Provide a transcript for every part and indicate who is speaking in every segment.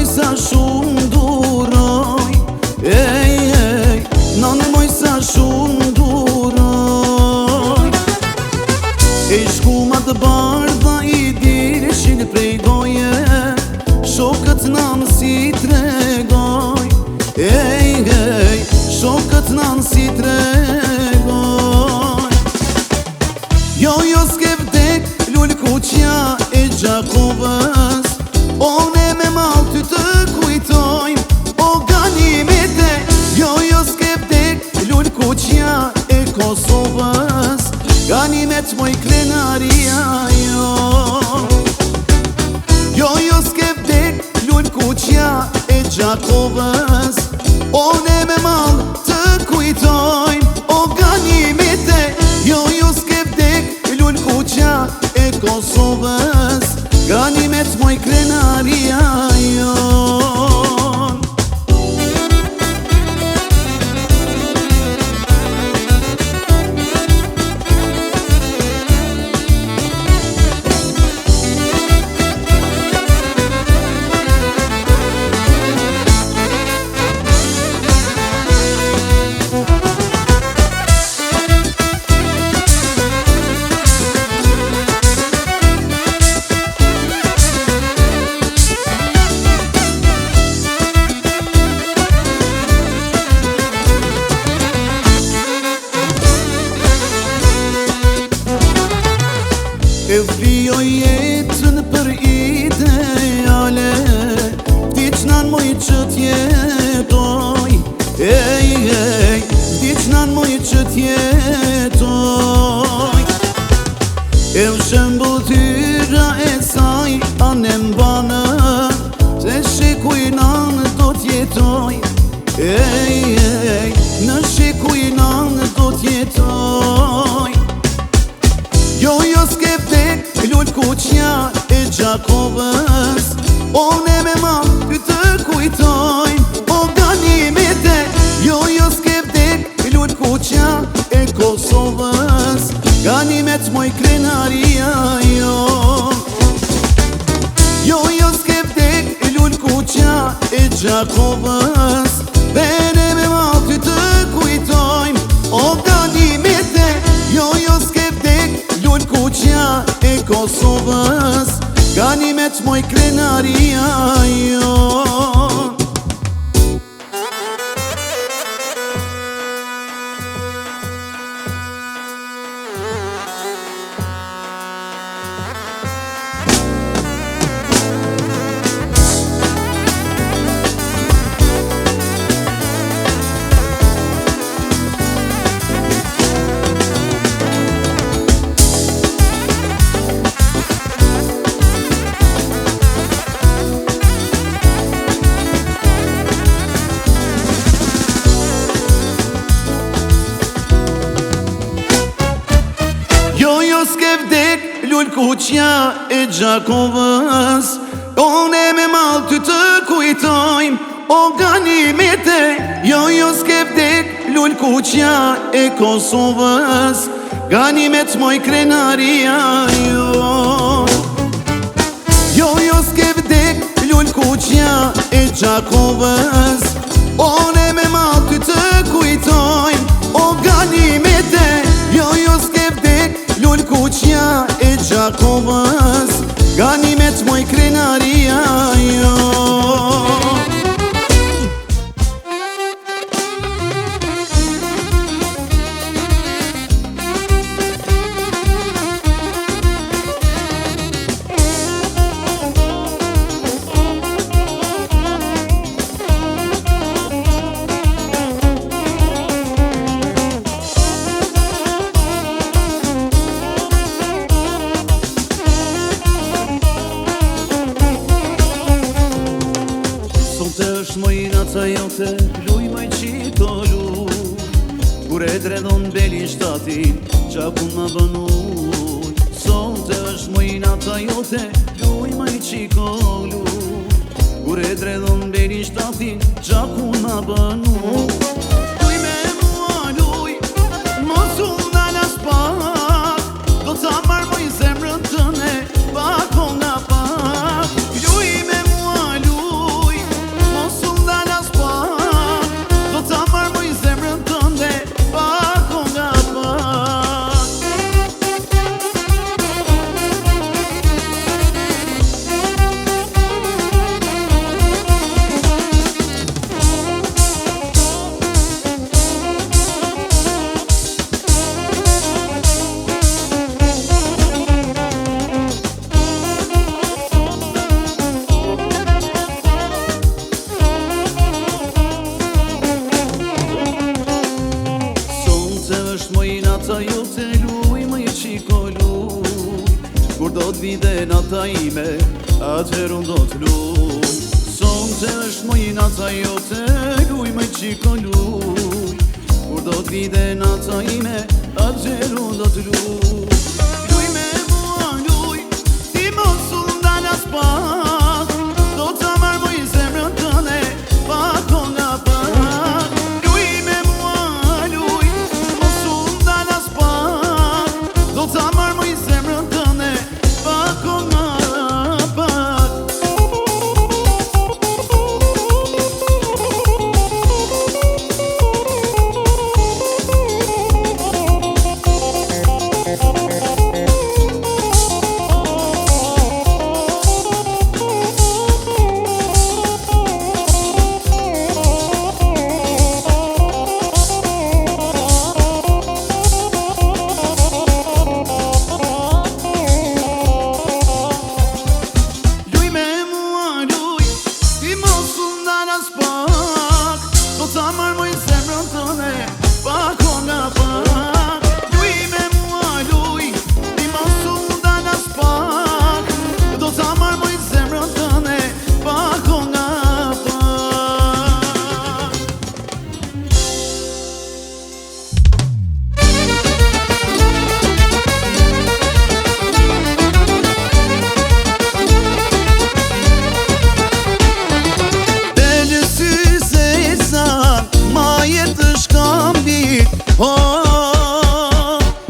Speaker 1: sa shumë duroj, nane moj sa shumë duroj. E shkuma të bardha i dirishin prej goje, shokët nanë si tregoj, shokët nanë si tregoj. Jo s'ke vdek lull kuqja e Gjakovës, one me mal ty të kujtojmë, o ganimete. Jo s'ke vdek lull kuqja e Kosovës, ganimet moj krenaria jo. Jo s'ke vdek lull kuqja e Gjakovës, one me mal të kujtojmë, o ganimete. Jo s'ke vdek lull kuqja e Kosovës, ganimet moj krenaria jo. E vjoj jetën për ideale, vdiqnan moj që t'jetoj, vdiqnan moj që t'jetoj. E u shembull tyra e saj anem banë, se shikuinan do t'jetoj, në shikuinan do t'jetoj. Jo s'ke vdek lull kuqja e Gjakovës, one me mal ty të kujtojmë, o ganimete. Jo s'ke vdek lull kuqja e Kosovës, ganimet moj krenaria jo. Jo s'ke vdek lull kuqja e Gjakovës, bene me mal ty të kujtojmë, o ganimete. Jo s'ke vdek lull kuqja e Kosovës, ganimet moj krenaria jo. Jo s'ke vdek lull kuqja e Gjakovës, one me mal ty të kujtojmë, o ganimete. Jo s'ke vdek lull kuqja e Kosovës, ganimet moj krenaria jo. Jo s'ke vdek lull kuqja e Gjakovës, one me mal ty të kujtojmë, o ganimete. Jo s'ke vdek lull kuqja e Gjakovës, ganimet moj krenaria jo. Jote luj maj qito lu, kur e dredon belin shtatin, qapun ma banur. Sot është mojnata jote, luj maj qiko lu, kur e dredon belin shtatin, qapun ma banur. Luj me mua luj, mos unë alas pak, do të marrë moj zemrën tëne, pak o nga pak. Luj me mua luj, nata ime, atëherë unë do t'luj. Sonte është moj nata jote, luj me qiko luj. Kur do t'vide nata ime, atëherë unë do t'luj. Luj me mua luj, ti mos u ndal as pak, do t'a marrë zemrën tënde, pak o nga pak. Luj me mua luj, mos u ndal as pak, do t'a marrë zemrën tënde, pak o nga pak. Ta marrë zemrën tënde, pak o nga pak. Luj me mua luj, ti mos u ndal as pak, do ta marrë zemrën tënde, pak o nga pak.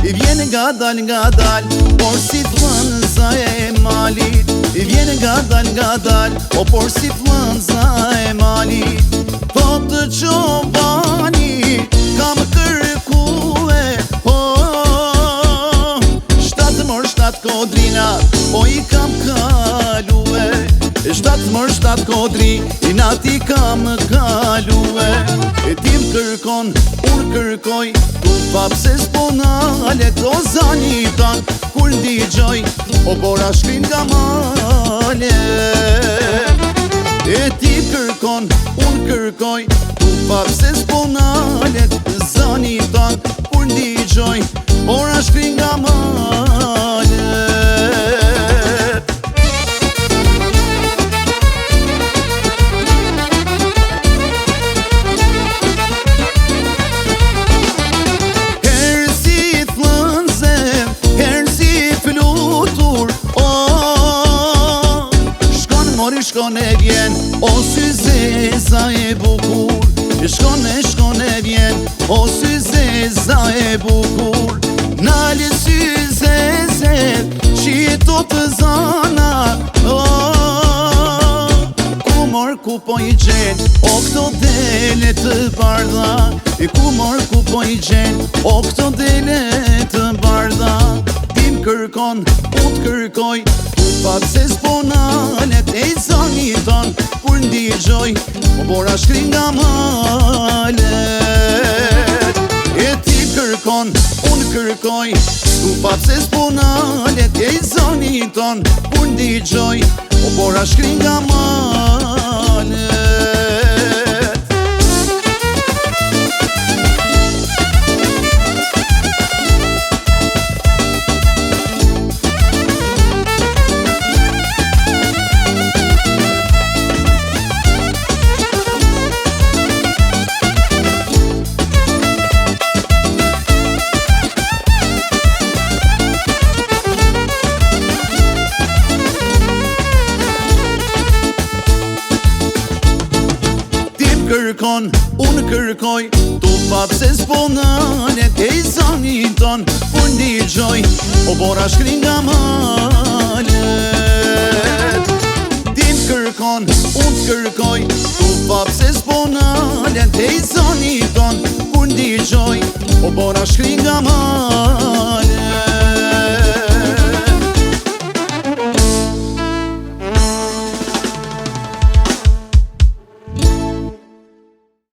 Speaker 1: I vjen nga dal, por si flënza e malit. I vjen nga dal, por si flënza e malit. Thot të qovani, kam kërkue, shtatë mër shtatë kodrina, po i kam kalue. Shtatë mër shtatë kodri, i nati kam kalue. E tim kërkon, unë kërkoj, ku pap se s'ponalet o zani tan. Kur ndigjoj, o bora shkrin nga male. E tim kërkon, unë kërkoj, ku pap se s'ponalet zani tan. Kur ndigjoj, bora shkrin nga male. Shkon e vjen, o sy zeza e bukur. Shkon e vjen, o sy zeza e bukur. Nale sy zeze, qito të zana. Ku mor ku po i gjen, o këto dele të bardha. Ku mor ku po i gjen, o këto dele të bardha. Tim kërkon, unë kërkoj, pak se s'ponalet e zani ton. Kur ndigjoj, o bora shkrin nga malet. E ti kërkon, unë kërkoj, ku pak se s'ponalet e zani ton. Kur ndigjoj, o bora shkrin nga malet. Kërkon, unë kërkoj, tu pap se s'ponalet e zani ton. Kur ndigjoj, o bora shkrin nga malet. Tim kërkon, unë kërkoj, tu pap se s'ponalet e zani ton. Kur ndigjoj, o bora shkrin nga malet.